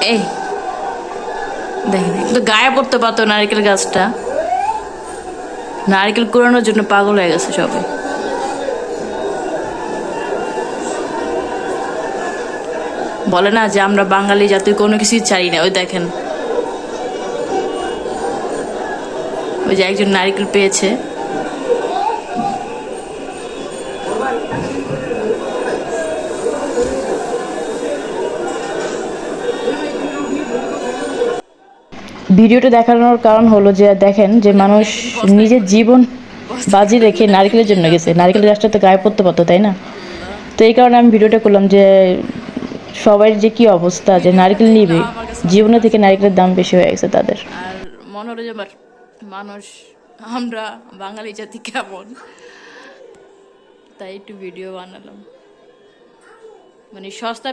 এই দেখেন, তো গায়ে পড়তে পারতো নারকেল গাছটা। নারকেল কুড়ানোর জন্য পাগল হয়ে গেছে সবাই। বলে না যে আমরা বাঙালি জাতি কোনো কিছুই চাই না। ওই দেখেন, ওই যে একজন নারকেল পেয়েছে। ভিডিওটা দেখানোর কারণ হলো যে দেখেন যে মানুষ নিজের জীবন বাজি রেখে নারকেলের জন্য গেছে। নারকেল গাছটা তো গায়ে পড়তে পারতো, তাই না? তো এই কারণে আমি ভিডিওটা করলাম যে সবাই যে কি অবস্থা, যে নারকেল নিবে, জীবনে থেকে নারকেলের দাম বেশি হয়ে গেছে তাদের। আর মনে হলো যে মানুষ, আমরা বাঙালি জাতি কেমন, তাই একটু ভিডিও বানালাম। মানে সস্তা